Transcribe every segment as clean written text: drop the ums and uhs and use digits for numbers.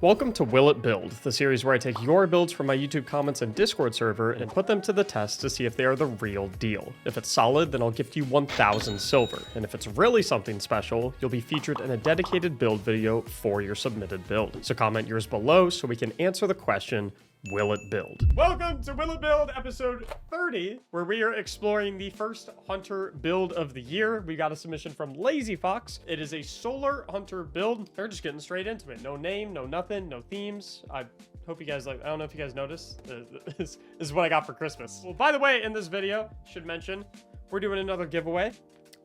Welcome to Will It Build, the series where I take your builds from my YouTube comments and Discord server and put them to the test to see if they are the real deal. If it's solid, then I'll gift you 1,000 silver, and if it's really something special, you'll be featured in a dedicated build video for your submitted build. So comment yours below so we can answer the question, will it build? Welcome to Will It Build episode 30, where we are exploring the first hunter build of the year. We got a submission from Lazy Fox. It is a solar hunter build. They're just getting straight into it. No name, no nothing, no themes. I hope you guys like, I don't know if you guys noticed. This is what I got for Christmas. Well, by the way, in this video, should mention, we're doing another giveaway.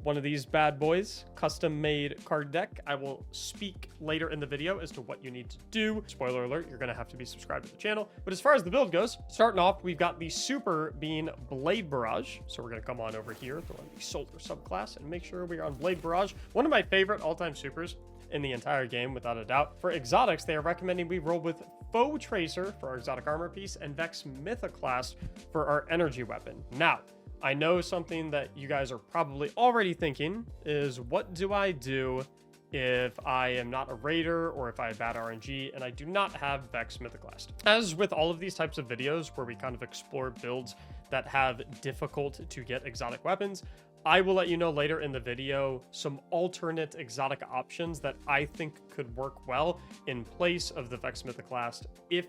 One of these bad boys, custom made card deck. I will speak later in the video as to what you need to do. Spoiler alert, you're gonna have to be subscribed to the channel. But as far as the build goes, starting off, we've got the Super Bean Blade Barrage. So we're gonna come on over here, throw in the Solar subclass and make sure we are on Blade Barrage. One of my favorite all-time supers in the entire game, without a doubt. For exotics, they are recommending we roll with Foe Tracer for our exotic armor piece and Vex Mythoclast for our energy weapon. Now, I know something that you guys are probably already thinking is, what do I do if I am not a raider or if I have bad RNG and I do not have Vex Mythoclast? As with all of these types of videos where we kind of explore builds that have difficult to get exotic weapons, I will let you know later in the video some alternate exotic options that I think could work well in place of the Vex Mythoclast if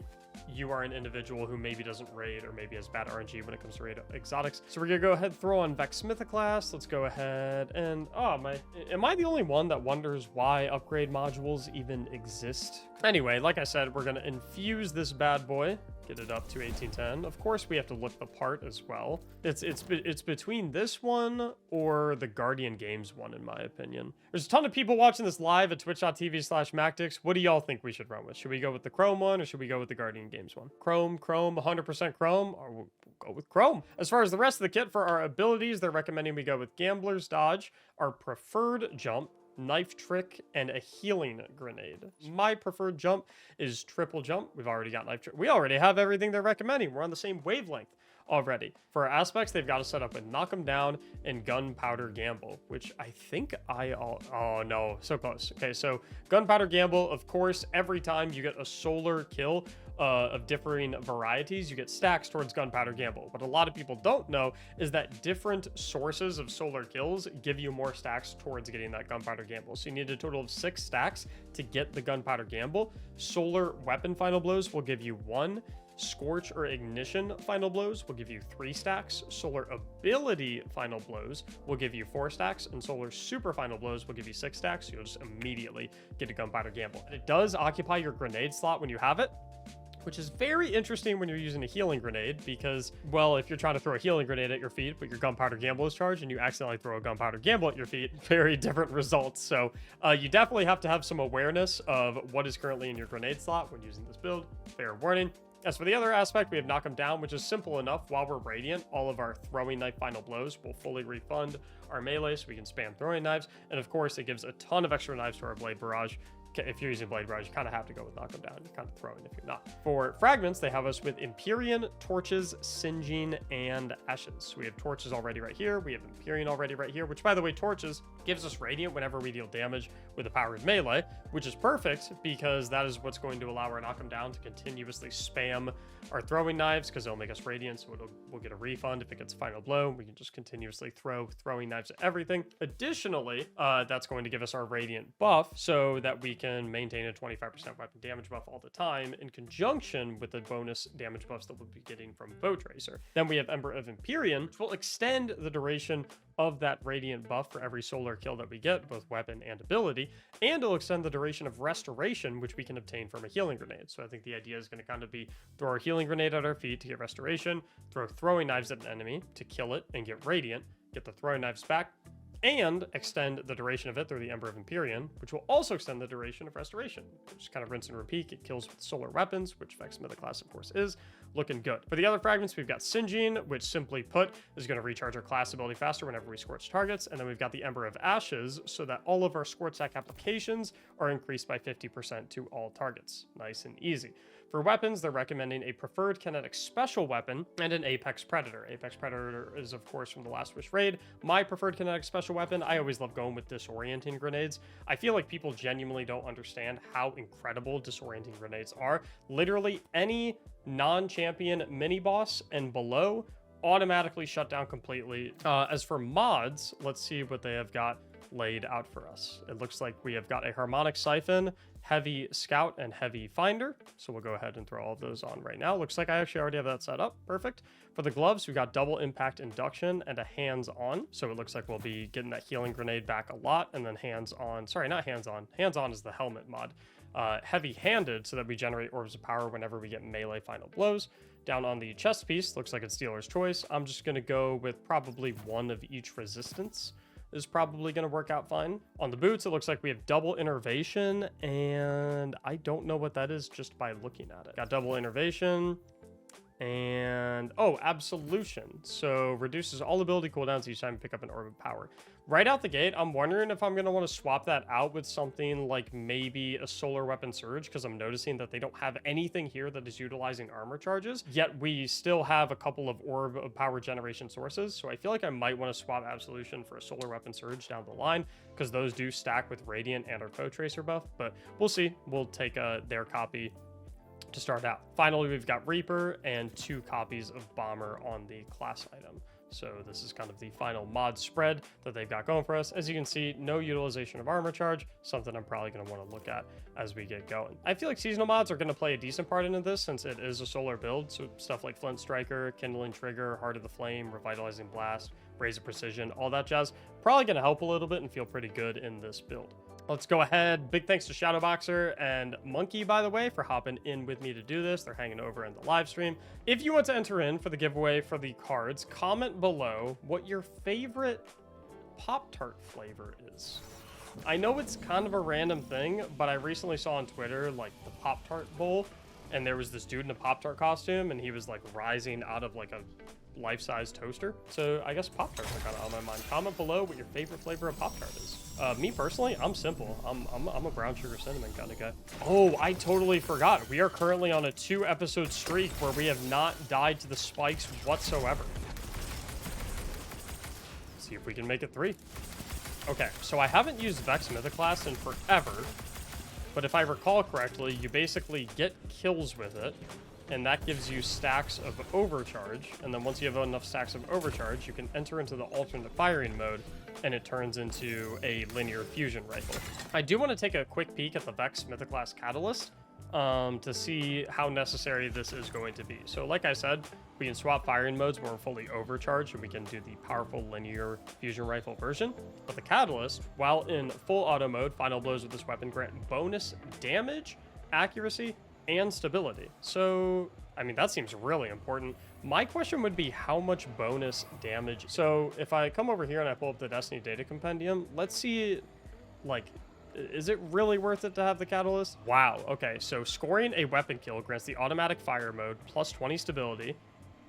you are an individual who maybe doesn't raid or maybe has bad RNG when it comes to raid exotics. So we're gonna go ahead and throw on Vex Mythoclast. Let's go ahead and, am I the only one that wonders why upgrade modules even exist? Anyway, like I said, we're gonna infuse this bad boy, get it up to 1810. Of course, we have to look the part as well. It's between this one or the Guardian Games one, in my opinion. There's a ton of people watching this live at twitch.tv/Mactics. What do y'all think we should run with? Should we go with the Chrome one or should we go with the Guardian Games one? Chrome, 100% Chrome, or we'll go with Chrome. As far as the rest of the kit, for our abilities, they're recommending we go with Gambler's Dodge, our preferred jump, Knife Trick, and a healing grenade. My preferred jump is triple jump. We've already got Knife Trick. We already have everything they're recommending. We're on the same wavelength already. For our aspects, they've got us set up with Knock 'em Down and Gunpowder Gamble, which I think oh no, so close. Okay, so Gunpowder Gamble, of course, every time you get a solar kill of differing varieties, you get stacks towards Gunpowder Gamble. What a lot of people don't know is that different sources of solar kills give you more stacks towards getting that Gunpowder Gamble. So you need a total of 6 stacks to get the Gunpowder Gamble. Solar Weapon Final Blows will give you 1. Scorch or Ignition Final Blows will give you 3 stacks. Solar Ability Final Blows will give you 4 stacks. And Solar Super Final Blows will give you 6 stacks. So you'll just immediately get a Gunpowder Gamble. And it does occupy your grenade slot when you have it, which is very interesting when you're using a healing grenade because, well, if you're trying to throw a healing grenade at your feet, but your Gunpowder Gamble is charged and you accidentally throw a Gunpowder Gamble at your feet, very different results. So you definitely have to have some awareness of what is currently in your grenade slot when using this build. Fair warning. As for the other aspect, we have Knock 'em Down, which is simple enough. While we're Radiant, all of our throwing knife final blows will fully refund our melee so we can spam throwing knives. And of course, it gives a ton of extra knives to our Blade Barrage. If you're using Blade Barrage, you kind of have to go with Knock 'em Down. You're kind of throwing if you're not. For fragments, they have us with Empyrean, Torches, Singeing, and Ashes. So we have Torches already right here. We have Empyrean already right here, which, by the way, Torches gives us Radiant whenever we deal damage with a powered melee, which is perfect because that is what's going to allow our Knock 'em Down to continuously spam our throwing knives because it'll make us Radiant, so we'll get a refund if it gets Final Blow. We can just continuously throw throwing knives at everything. Additionally, that's going to give us our Radiant buff so that we can maintain a 25% weapon damage buff all the time in conjunction with the bonus damage buffs that we'll be getting from Foe Tracer. Then we have Ember of Empyrean, which will extend the duration of that Radiant buff for every solar kill that we get, both weapon and ability, and it'll extend the duration of Restoration, which we can obtain from a healing grenade. So I think the idea is going to kind of be throw our healing grenade at our feet to get Restoration, throw throwing knives at an enemy to kill it and get Radiant, get the throwing knives back, and extend the duration of it through the Ember of Empyrean, which will also extend the duration of Restoration. Just kind of rinse and repeat. It kills with solar weapons, which Vex Mythoclast, of course, is. Looking good. For the other fragments, we've got Singeing, which simply put is going to recharge our class ability faster whenever we scorch targets. And then we've got the Ember of Ashes, so that all of our scorch stack applications are increased by 50% to all targets. Nice and easy. For weapons, they're recommending a preferred kinetic special weapon and an Apex Predator. Apex Predator is, of course, from the Last Wish raid. My preferred kinetic special special weapon, I always love going with disorienting grenades. I feel like people genuinely don't understand how incredible disorienting grenades are. Literally any non-champion mini boss and below automatically shut down completely. As for mods, let's see what they have got laid out for us. It looks like we have got a harmonic siphon, heavy scout, and heavy finder. So we'll go ahead and throw all of those on right now. Looks like I actually already have that set up. Perfect. For the gloves, we've got double impact induction and a hands-on. So it looks like we'll be getting that healing grenade back a lot, and then hands-on. Sorry, not hands-on. Hands-on is the helmet mod. Heavy-handed, so that we generate orbs of power whenever we get melee final blows. Down on the chest piece, looks like it's dealer's choice. I'm just going to go with probably one of each resistance. Is probably going to work out fine. On the boots, it looks like we have double innervation, and I don't know what that is just by looking at it. Got double innervation, and oh, absolution. So reduces all ability cooldowns each time you pick up an orb of power. Right out the gate, I'm wondering if I'm going to want to swap that out with something like maybe a solar weapon surge, because I'm noticing that they don't have anything here that is utilizing armor charges, yet we still have a couple of orb of power generation sources. So I feel like I might want to swap absolution for a solar weapon surge down the line, because those do stack with radiant and our foe tracer buff, but we'll see. We'll take their copy to start out. Finally, we've got Reaper and 2 copies of Bomber on the class item. So this is kind of the final mod spread that they've got going for us. As you can see, no utilization of armor charge, something I'm probably going to want to look at as we get going. I feel like seasonal mods are going to play a decent part into this, since it is a solar build. So stuff like Flint Striker, Kindling Trigger, Heart of the Flame, Revitalizing Blast, Raise of Precision, all that jazz, probably going to help a little bit and feel pretty good in this build. Let's go ahead. Big thanks to Shadowboxer and Monkey, by the way, for hopping in with me to do this. They're hanging over in the live stream. If you want to enter in for the giveaway for the cards, comment below what your favorite Pop-Tart flavor is. I know it's kind of a random thing, but I recently saw on Twitter, like, the Pop-Tart bowl, and there was this dude in a Pop-Tart costume, and he was, like, rising out of, like, a life-size toaster. So I guess Pop-Tarts are kind of on my mind. Comment below what your favorite flavor of Pop-Tart is. Me personally, I'm simple. I'm a brown sugar cinnamon kind of guy. Oh, I totally forgot. We are currently on a 2-episode streak where we have not died to the spikes whatsoever. Let's see if we can make it 3. Okay, so I haven't used Vex Mythoclast in forever, but if I recall correctly, you basically get kills with it, and that gives you stacks of overcharge, and then once you have enough stacks of overcharge, you can enter into the alternate firing mode, and it turns into a linear fusion rifle. I do want to take a quick peek at the Vex Mythoclast Catalyst to see how necessary this is going to be. So like I said, we can swap firing modes where we're fully overcharged, and we can do the powerful linear fusion rifle version. But the Catalyst, while in full auto mode, final blows with this weapon grant bonus damage, accuracy, and stability. So, I mean, that seems really important. My question would be how much bonus damage. So if I come over here and I pull up the Destiny data compendium, let's see, like, is it really worth it to have the Catalyst? Wow. Okay. So scoring a weapon kill grants the automatic fire mode plus 20 stability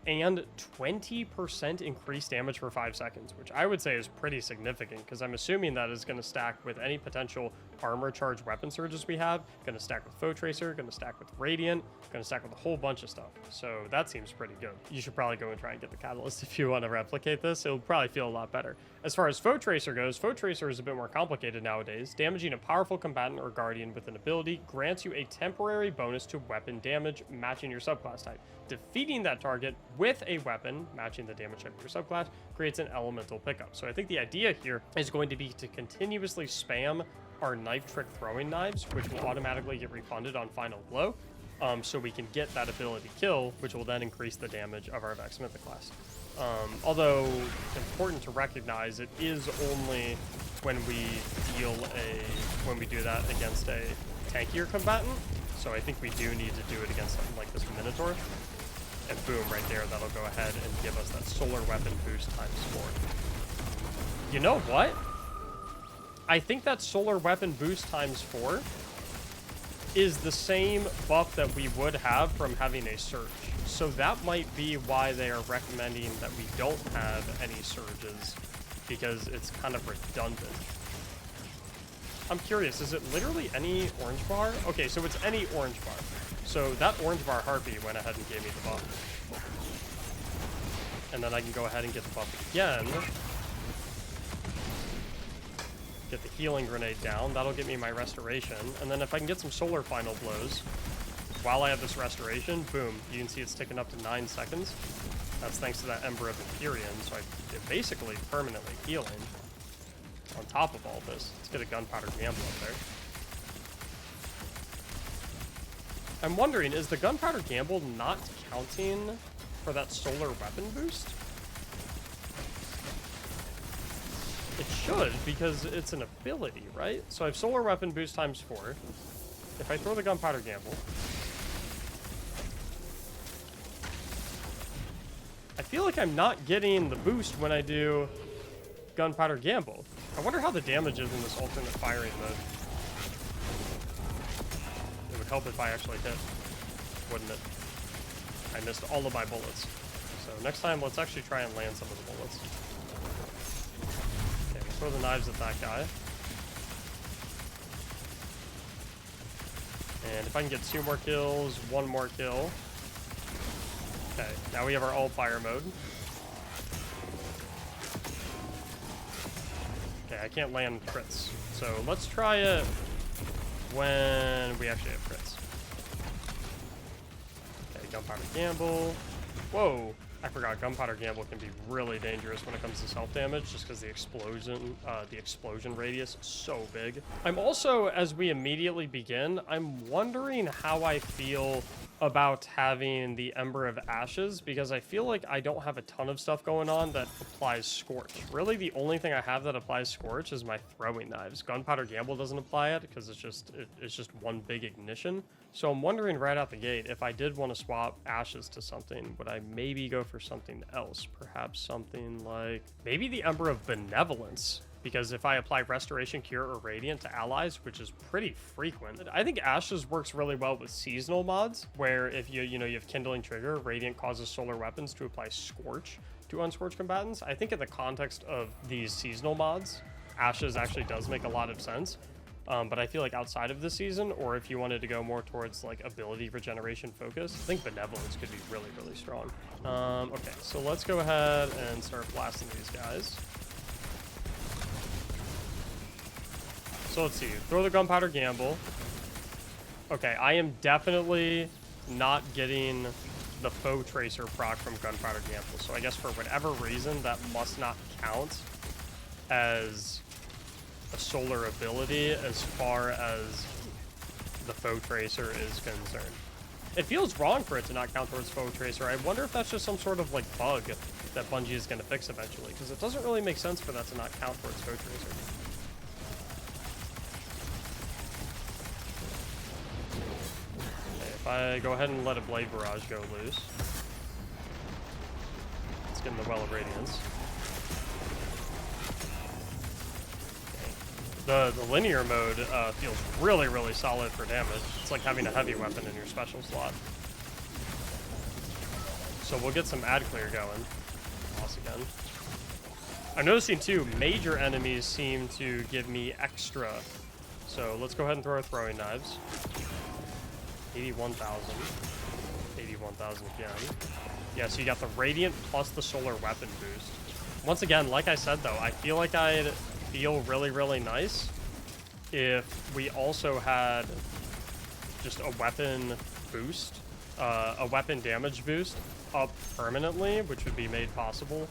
and 20% increased damage for 5 seconds, which I would say is pretty significant, because I'm assuming that is going to stack with any potential armor charge weapon surges we have, going to stack with foe tracer, going to stack with radiant, going to stack with a whole bunch of stuff. So that seems pretty good. You should probably go and try and get the Catalyst if you want to replicate this. It'll probably feel a lot better. As far as foe tracer goes, foe tracer is a bit more complicated nowadays. Damaging a powerful combatant or guardian with an ability grants you a temporary bonus to weapon damage matching your subclass type. Defeating that target with a weapon matching the damage type of your subclass creates an elemental pickup. So I think the idea here is going to be to continuously spam our knife trick throwing knives, which will automatically get refunded on final blow, so we can get that ability kill, which will then increase the damage of our Vex Mythoclast. Although important to recognize, it is only when we do that against a tankier combatant. So I think we do need to do it against something like this Minotaur. And boom, right there, that'll go ahead and give us that solar weapon boost times 4. You know what? I think that solar weapon boost times 4 is the same buff that we would have from having a surge. So that might be why they are recommending that we don't have any surges, because it's kind of redundant. I'm curious, is it literally any orange bar? Okay, so it's any orange bar. So that orange bar Harpy went ahead and gave me the buff. And then I can go ahead and get the buff again. Get the healing grenade down. That'll get me my restoration. And then if I can get some solar final blows while I have this restoration, boom, you can see it's ticking up to 9 seconds. That's thanks to that Ember of Empyrean, so I'm basically permanently healing on top of all this. Let's get a Gunpowder Gamble up there. I'm wondering, is the Gunpowder Gamble not counting for that solar weapon boost? It should, because it's an ability, right? So I have solar weapon boost times 4. If I throw the Gunpowder Gamble, I feel like I'm not getting the boost when I do Gunpowder Gamble. I wonder how the damage is in this alternate firing mode. It would help if I actually hit, wouldn't it? I missed all of my bullets. So next time, let's actually try and land some of the bullets. Okay, we'll throw the knives at that guy. And if I can get 2 more kills, 1 more kill. Okay, now we have our all-fire mode. Okay, I can't land crits. So let's try it when we actually have crits. Okay, Gunpowder Gamble. Whoa, I forgot Gunpowder Gamble can be really dangerous when it comes to self-damage, just because the explosion radius is so big. I'm also, as we immediately begin, I'm wondering how I feel about having the Ember of Ashes, because I feel like I don't have a ton of stuff going on that applies Scorch. Really, the only thing I have that applies Scorch is my throwing knives. Gunpowder Gamble doesn't apply it because it's just one big ignition. So I'm wondering right out the gate, if I did want to swap Ashes to something, would I maybe go for something else? Perhaps something like maybe the Ember of Benevolence. Because if I apply Restoration, Cure, or Radiant to allies, which is pretty frequent, I think Ashes works really well with seasonal mods, where if you have Kindling Trigger, Radiant causes solar weapons to apply Scorch to unscorched combatants. I think in the context of these seasonal mods, Ashes actually does make a lot of sense. But I feel like outside of this season, or if you wanted to go more towards like ability regeneration focus, I think Benevolence could be really, really strong. Okay, so let's go ahead and start blasting these guys. So let's see, throw the Gunpowder Gamble. Okay, I am definitely not getting the Foe Tracer proc from Gunpowder Gamble. So I guess for whatever reason, that must not count as a solar ability as far as the Foe Tracer is concerned. It feels wrong for it to not count towards Foe Tracer. I wonder if that's just some sort of like bug that Bungie is going to fix eventually, because it doesn't really make sense for that to not count towards Foe Tracer. If I go ahead and let a Blade Barrage go loose, let's get in the Well of Radiance. The linear mode feels really, really solid for damage. It's like having a heavy weapon in your special slot. So we'll get some ad clear going. Boss again. I'm noticing too, major enemies seem to give me extra. So let's go ahead and throw our throwing knives. 81,000. 81,000 again. Yeah, so you got the Radiant plus the solar weapon boost. Once again, like I said though, I feel like I'd feel really, really nice if we also had just a weapon boost, a weapon damage boost up permanently, which would be made possible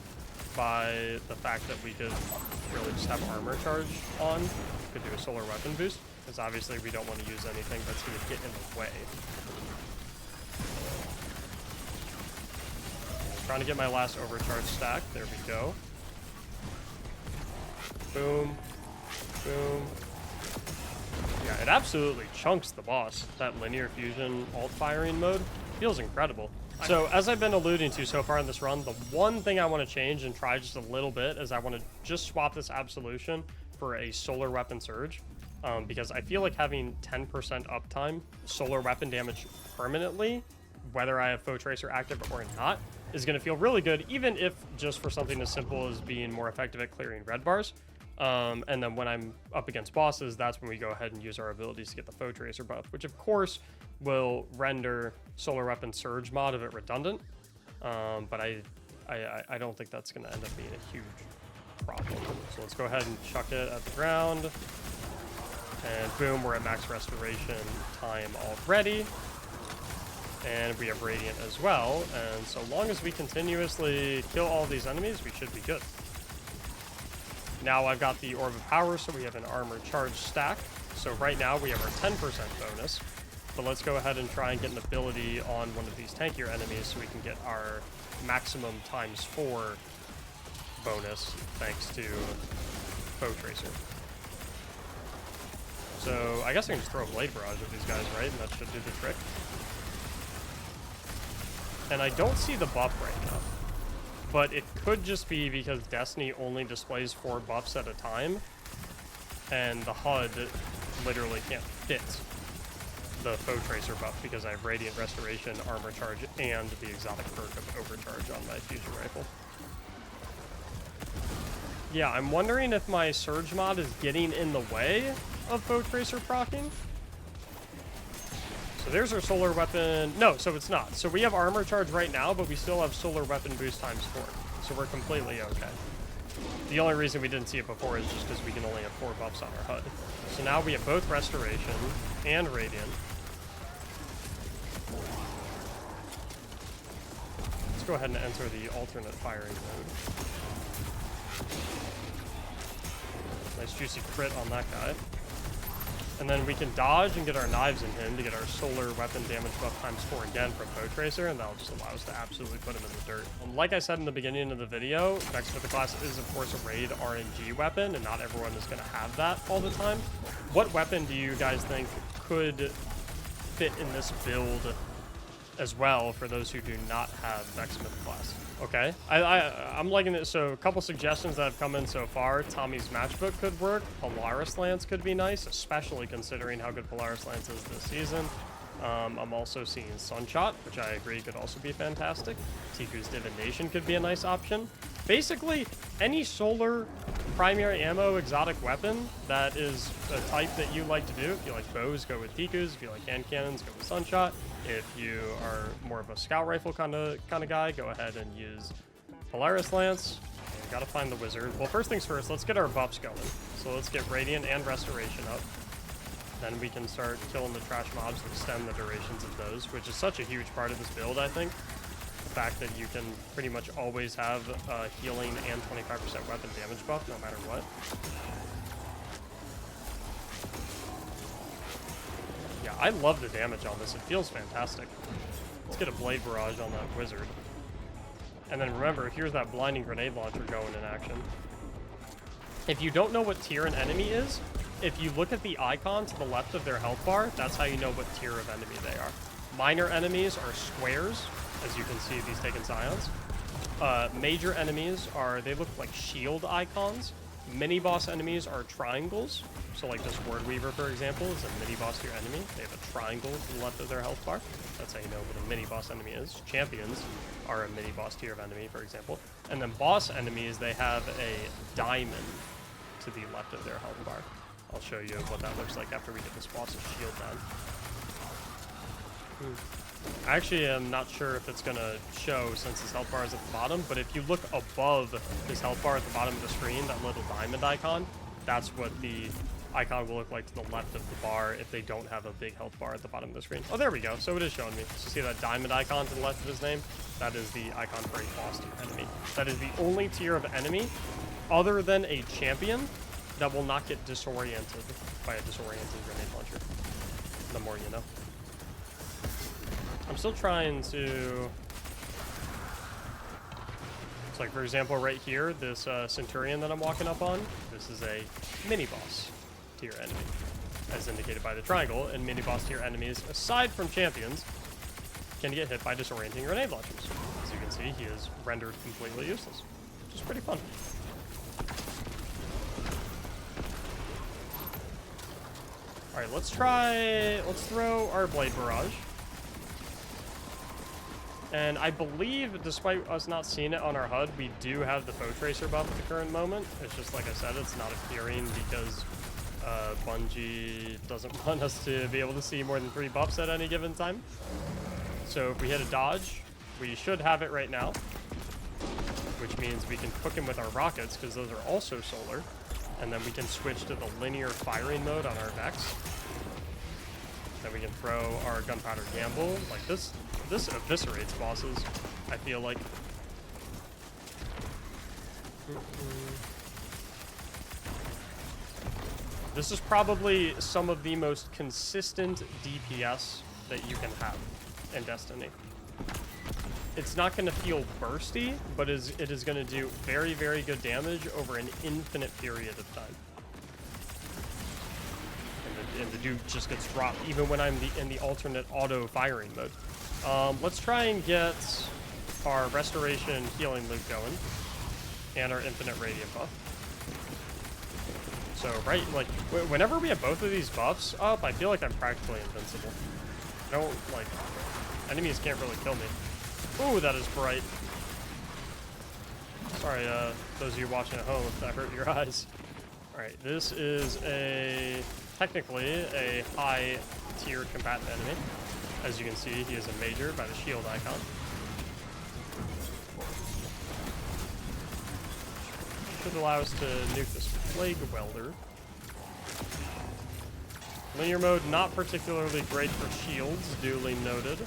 by the fact that we could really just have armor charge on. Could do a solar weapon boost, because obviously we don't want to use anything that's going to get in the way. Trying to get my last overcharge stack. There we go. Boom. Boom. Yeah, it absolutely chunks the boss. That linear fusion alt firing mode feels incredible. So as I've been alluding to so far in this run, the one thing I want to change and try just a little bit is I want to just swap this Absolution for a solar weapon surge. Because I feel like having 10% uptime, solar weapon damage permanently, whether I have Foe Tracer active or not, is going to feel really good, even if just for something as simple as being more effective at clearing red bars. And then when I'm up against bosses, that's when we go ahead and use our abilities to get the Foe Tracer buff, which of course will render solar weapon surge mod a bit redundant. But I don't think that's going to end up being a huge problem. So let's go ahead and chuck it at the ground. And boom, we're at max restoration time already. And we have Radiant as well. And so long as we continuously kill all these enemies, we should be good. Now I've got the Orb of Power, so we have an armor charge stack. So right now we have our 10% bonus. But let's go ahead and try and get an ability on one of these tankier enemies so we can get our maximum ×4 bonus thanks to Foe Tracer. So I guess I can just throw a Blade Barrage at these guys, right? And that should do the trick. And I don't see the buff right now. But it could just be because Destiny only displays 4 buffs at a time. And the HUD literally can't fit the Foe Tracer buff because I have Radiant Restoration, Armor Charge, and the exotic perk of Overcharge on my fusion rifle. Yeah, I'm wondering if my Surge mod is getting in the way of Foe Tracer proccing. So there's our solar weapon. No, so it's not. So we have armor charge right now, but we still have solar weapon boost ×4. So we're completely okay. The only reason we didn't see it before is just because we can only have 4 buffs on our HUD. So now we have both restoration and radiant. Let's go ahead and enter the alternate firing mode. Nice juicy crit on that guy. And then we can dodge and get our knives in him to get our solar weapon damage buff ×4 again from Foe Tracer, and that'll just allow us to absolutely put him in the dirt. Like I said in the beginning of the video, Vexmith class is of course a raid RNG weapon, and not everyone is going to have that all the time. What weapon do you guys think could fit in this build as well for those who do not have Vexmith class? Okay, I'm liking it. So a couple suggestions that have come in so far. Tommy's Matchbook could work. Polaris Lance could be nice, especially considering how good Polaris Lance is this season. I'm also seeing Sunshot, which I agree could also be fantastic. Tiku's Divination could be a nice option. Basically, any solar primary ammo exotic weapon that is a type that you like to do. If you like bows, go with Tiku's. If you like hand cannons, go with Sunshot. If you are more of a scout rifle kind of guy, go ahead and use Polaris Lance. And gotta find the wizard. Well, first things first, let's get our buffs going. So let's get Radiant and Restoration up. Then we can start killing the trash mobs and extend the durations of those, which is such a huge part of this build, I think. The fact that you can pretty much always have healing and 25% weapon damage buff, no matter what. Yeah, I love the damage on this. It feels fantastic. Let's get a Blade Barrage on that wizard. And then remember, here's that blinding grenade launcher going in action. If you don't know what tier an enemy is, if you look at the icon to the left of their health bar, that's how you know what tier of enemy they are. Minor enemies are squares, as you can see these taken Scions. Major enemies they look like shield icons. Mini boss enemies are triangles. So like this Word Weaver, for example, is a mini boss tier enemy. They have a triangle to the left of their health bar. That's how you know what a mini boss enemy is. Champions are a mini boss tier of enemy, for example. And then boss enemies, they have a diamond to the left of their health bar. I'll show you what that looks like after we get this boss's shield down. I actually am not sure if it's going to show since his health bar is at the bottom, but if you look above his health bar at the bottom of the screen, that little diamond icon, that's what the icon will look like to the left of the bar if they don't have a big health bar at the bottom of the screen. Oh, there we go. So it is showing me. So see that diamond icon to the left of his name? That is the icon for a boss tier enemy. That is the only tier of enemy other than a champion that will not get disoriented by a disorienting grenade launcher. The more you know. I'm still trying to... So like, for example, right here, this Centurion that I'm walking up on, this is a mini-boss tier enemy, as indicated by the triangle, and mini-boss tier enemies, aside from champions, can get hit by disorienting grenade launchers. As you can see, he is rendered completely useless, which is pretty fun. Alright, let's throw our Blade Barrage. And I believe, despite us not seeing it on our HUD, we do have the Foe Tracer buff at the current moment. It's just, like I said, it's not appearing because Bungie doesn't want us to be able to see more than 3 buffs at any given time. So if we hit a dodge, we should have it right now, which which means we can cook him with our rockets because those are also solar. And then we can switch to the linear firing mode on our Vex. Then we can throw our gunpowder gamble. Like this eviscerates bosses, I feel like. This is probably some of the most consistent DPS that you can have in Destiny. It's not going to feel bursty, but it is going to do very, very good damage over an infinite period of time. And the dude just gets dropped, even when I'm in the alternate auto firing mode. Let's try and get our restoration healing loop going, and our infinite radiant buff. So, right, like, whenever we have both of these buffs up, I feel like I'm practically invincible. I don't, like, enemies can't really kill me. Ooh, that is bright. Sorry, those of you watching at home, if that hurt your eyes. Alright, this is technically a high-tier combatant enemy. As you can see, he is a major by the shield icon. Should allow us to nuke this plague welder. Linear mode, not particularly great for shields, duly noted.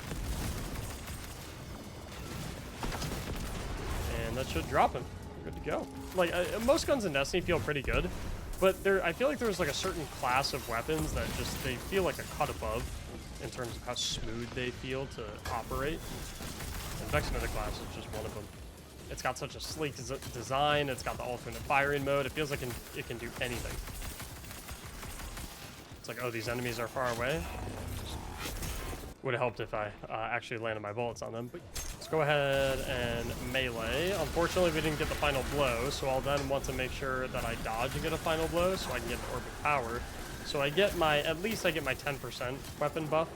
And that should drop him. We're good to go. Like, most guns in Destiny feel pretty good, but I feel like there's like a certain class of weapons that just, they feel like a cut above in terms of how smooth they feel to operate. And Vex Mythic class is just one of them. It's got such a sleek design, it's got the alternate firing mode, it feels like it can do anything. It's like, oh, these enemies are far away. Would have helped if I actually landed my bullets on them, but let's go ahead and melee. Unfortunately, we didn't get the final blow, so I'll then want to make sure that I dodge and get a final blow so I can get the orbic power. So I get at least I get my 10% weapon buff,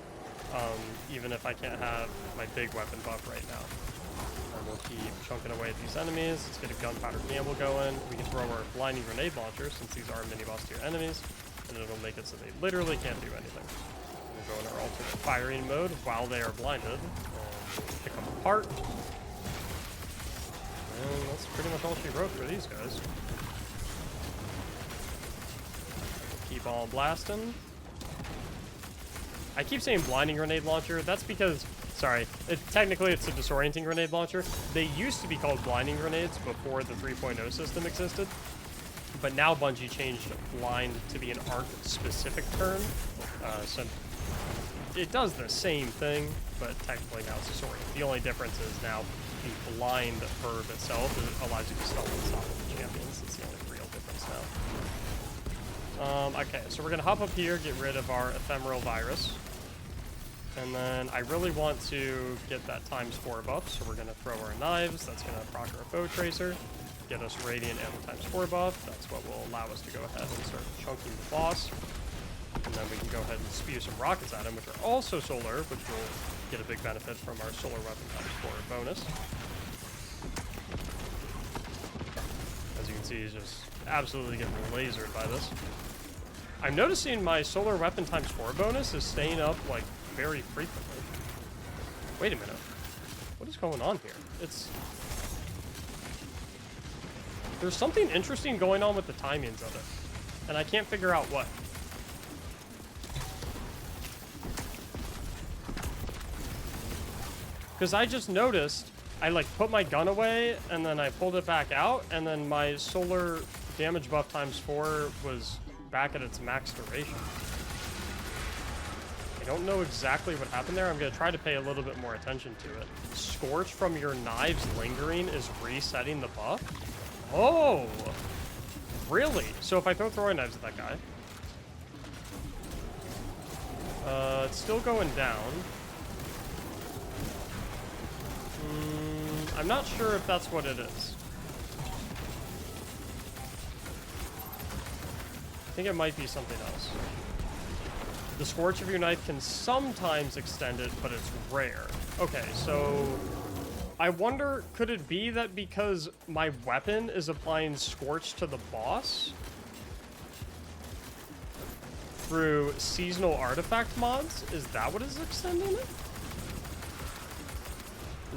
even if I can't have my big weapon buff right now. And we'll keep chunking away at these enemies. Let's get a gunpowder gamble going. We can throw our blinding grenade launcher since these are mini boss tier enemies, and it'll make it so they literally can't do anything. We'll go in our alternate firing mode while they are blinded, and pick them apart. And that's pretty much all she wrote for these guys. Keep on blasting. I keep saying blinding grenade launcher. That's because, sorry, technically it's a disorienting grenade launcher. They used to be called blinding grenades before the 3.0 system existed. But now Bungie changed blind to be an arc-specific term. So it does the same thing, but technically now it's disorient. The only difference is now the blind verb itself allows you to stun unstoppable champions. It's the only real difference now. Okay, so we're going to hop up here, get rid of our ephemeral virus. And then I really want to get that ×4 buff, so we're going to throw our knives. That's going to proc our foe tracer, get us radiant and the ×4 buff. That's what will allow us to go ahead and start chunking the boss. And then we can go ahead and spew some rockets at him, which are also solar, which will get a big benefit from our solar weapon ×4 bonus. As you can see, he's just absolutely getting lasered by this. I'm noticing my solar weapon ×4 bonus is staying up, like, very frequently. Wait a minute. What is going on here? There's something interesting going on with the timings of it, and I can't figure out what. Because I just noticed, I like put my gun away, and then I pulled it back out, and then my solar damage buff ×4 was back at its max duration. I don't know exactly what happened there. I'm going to try to pay a little bit more attention to it. Scorch from your knives lingering is resetting the buff? Oh! Really? So if I throw throwing knives at that guy... it's still going down. I'm not sure if that's what it is. I think it might be something else. The scorch of your knife can sometimes extend it, but it's rare. Okay, so I wonder, could it be that because my weapon is applying scorch to the boss through seasonal artifact mods? Is that what is extending it?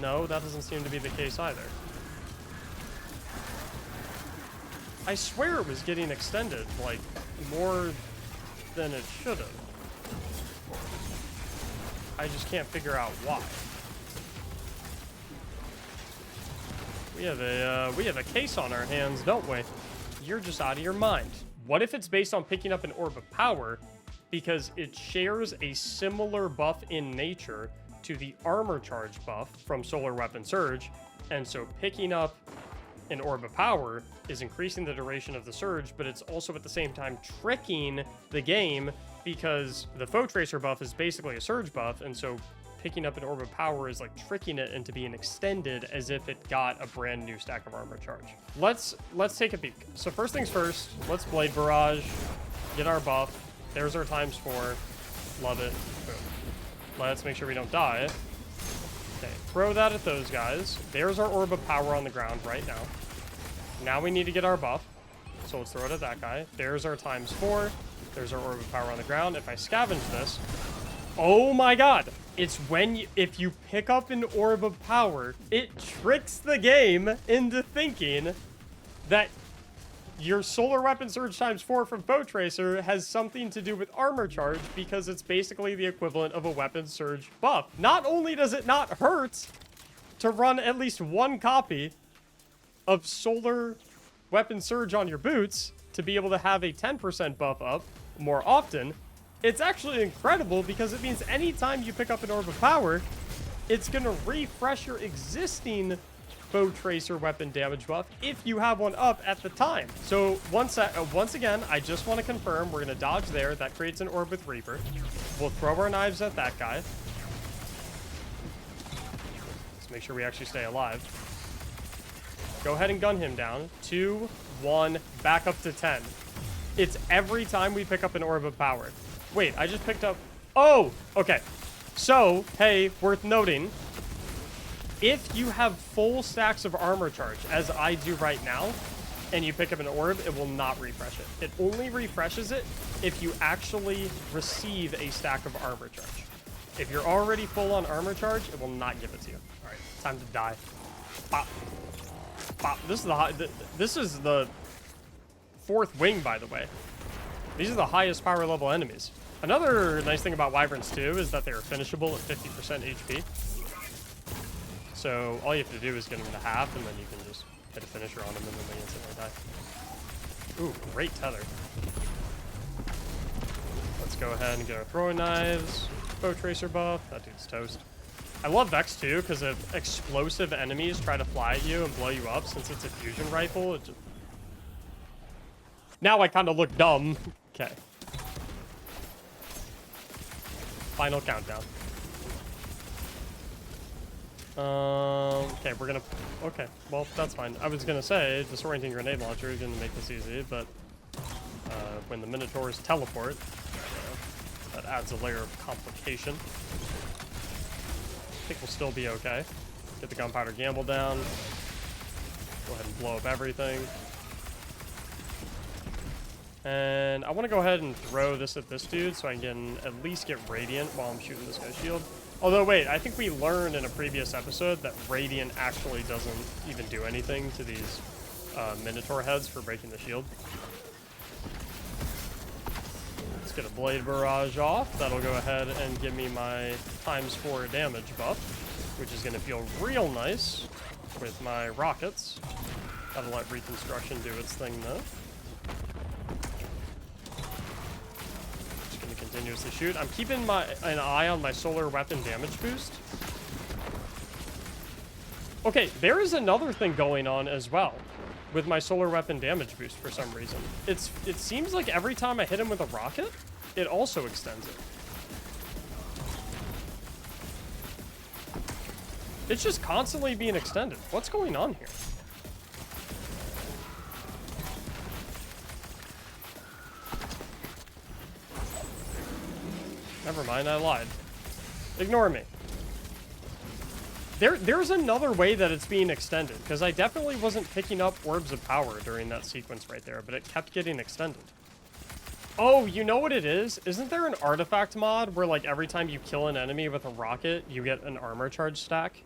No, that doesn't seem to be the case either. I swear it was getting extended, like, more than it should have. I just can't figure out why. We have a case on our hands, don't we? You're just out of your mind. What if it's based on picking up an orb of power because it shares a similar buff in nature to the armor charge buff from Solar Weapon Surge, and so picking up an orb of power is increasing the duration of the surge, but it's also at the same time tricking the game because the Foe Tracer buff is basically a surge buff, and so picking up an orb of power is like tricking it into being extended as if it got a brand new stack of armor charge. Let's take a peek. So first things first, let's Blade Barrage, get our buff. There's our ×4. Love it. Boom. Let's make sure we don't die. Okay, throw that at those guys. There's our orb of power on the ground right now. Now we need to get our buff. So let's throw it at that guy. There's our ×4. There's our orb of power on the ground. If I scavenge this, oh my god! It's when if you pick up an orb of power, it tricks the game into thinking that your Solar Weapon Surge ×4 from Foe Tracer has something to do with armor charge because it's basically the equivalent of a weapon surge buff. Not only does it not hurt to run at least one copy of Solar Weapon Surge on your boots to be able to have a 10% buff up more often, it's actually incredible because it means anytime you pick up an orb of power, it's going to refresh your existing Foe Tracer weapon damage buff if you have one up at the time. So once again, I just want to confirm we're going to dodge there. That creates an orb with Reaper. We'll throw our knives at that guy. Let's make sure we actually stay alive. Go ahead and gun him down. 2, 1, back up to 10. It's every time we pick up an orb of power. Wait, I just picked up... Oh, okay. So, hey, worth noting, if you have full stacks of armor charge, as I do right now, and you pick up an orb, it will not refresh it. It only refreshes it if you actually receive a stack of armor charge. If you're already full on armor charge, it will not give it to you. All right, time to die. Pop. Pop. This is the 4th wing, by the way. These are the highest power level enemies. Another nice thing about Wyverns too is that they are finishable at 50% HP. So all you have to do is get them to half, and then you can just hit a finisher on them, and then they instantly die. Ooh, great tether. Let's go ahead and get our throwing knives. Foe Tracer buff. That dude's toast. I love Vex too, because if explosive enemies try to fly at you and blow you up, since it's a fusion rifle, it just... Now I kind of look dumb. Okay. Final countdown. Okay, we're gonna... Okay, well, that's fine. I was gonna say, disorienting grenade launcher is gonna make this easy, but when the Minotaurs teleport, that adds a layer of complication. I think we'll still be okay. Get the gunpowder gamble down. Go ahead and blow up everything. And I want to go ahead and throw this at this dude so I can at least get Radiant while I'm shooting this guy's shield. Although, wait, I think we learned in a previous episode that Radiant actually doesn't even do anything to these Minotaur heads for breaking the shield. Let's get a Blade Barrage off. That'll go ahead and give me my ×4 damage buff, which is going to feel real nice with my rockets. That'll let Reconstruction do its thing, though. Continuously shoot. I'm keeping an eye on my solar weapon damage boost. Okay, there is another thing going on as well with my solar weapon damage boost for some reason. It seems like every time I hit him with a rocket, it also extends it. It's just constantly being extended. What's going on here? Never mind, I lied. Ignore me. There's another way that it's being extended, because I definitely wasn't picking up orbs of power during that sequence right there, but it kept getting extended. Oh, you know what it is? Isn't there an artifact mod where, like, every time you kill an enemy with a rocket, you get an armor charge stack?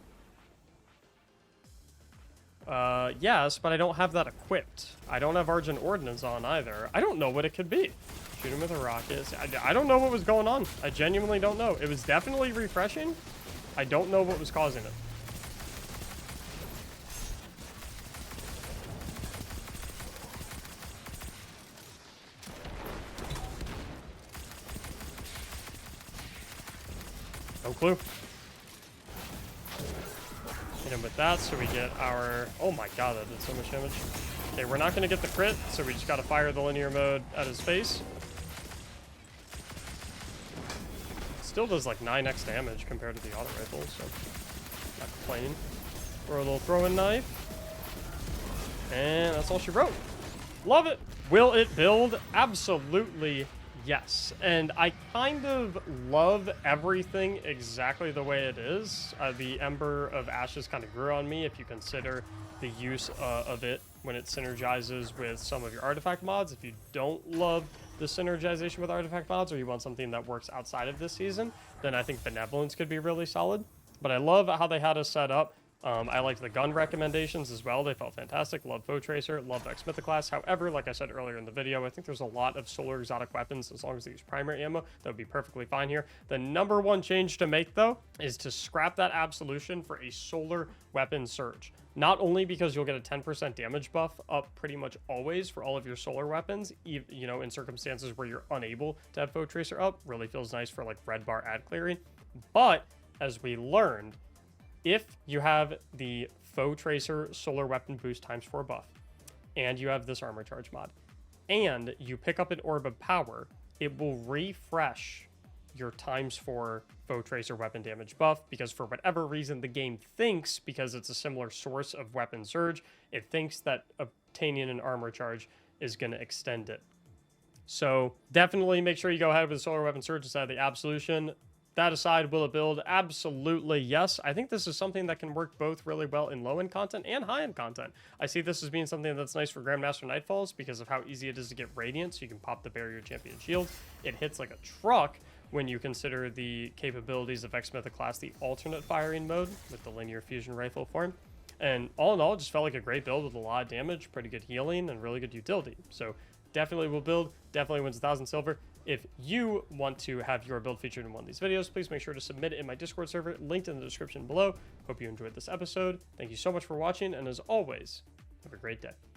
Yes, but I don't have that equipped. I don't have Argent Ordnance on either. I don't know what it could be. Shoot him with a rocket. I don't know what was going on. I genuinely don't know. It was definitely refreshing. I don't know what was causing it. No clue. Hit him with that, so we get our... Oh my god, that did so much damage. Okay, we're not going to get the crit, so we just got to fire the linear mode at his face. Still does like 9x damage compared to the auto rifle, so not complaining. Throw a little throwing knife. And that's all she wrote. Love it. Will it build? Absolutely yes. And I kind of love everything exactly the way it is. The Ember of Ashes kind of grew on me if you consider the use of it when it synergizes with some of your artifact mods. If you don't love the synergization with artifact mods, or you want something that works outside of this season, then I think Benevolence could be really solid. But I love how they had us set up. I liked the gun recommendations as well. They felt fantastic. Love Foe Tracer, love Exmith class. However, like I said earlier in the video, I think there's a lot of solar exotic weapons. As long as they use primary ammo, that would be perfectly fine here. The number one change to make, though, is to scrap that absolution for a solar weapon surge. Not only because you'll get a 10% damage buff up pretty much always for all of your solar weapons, you know, in circumstances where you're unable to have Foe Tracer up, really feels nice for like red bar ad clearing. But as we learned, if you have the Foe Tracer solar weapon boost ×4 buff, and you have this armor charge mod, and you pick up an orb of power, it will refresh your ×4 Foe Tracer weapon damage buff, because for whatever reason the game thinks, because it's a similar source of weapon surge, it thinks that obtaining an armor charge is going to extend it. So definitely make sure you go ahead with the solar weapon surge instead of the absolution. That aside, will it build? Absolutely yes. I think this is something that can work both really well in low-end content and high-end content. I see this as being something that's nice for Grandmaster Nightfalls because of how easy it is to get Radiant, so you can pop the Barrier Champion Shield. It hits like a truck when you consider the capabilities of Exmith class, the alternate firing mode with the linear fusion rifle form. And all in all, it just felt like a great build with a lot of damage, pretty good healing, and really good utility. So definitely will build, definitely wins 1,000 silver. If you want to have your build featured in one of these videos, please make sure to submit it in my Discord server, linked in the description below. Hope you enjoyed this episode. Thank you so much for watching, and as always, have a great day.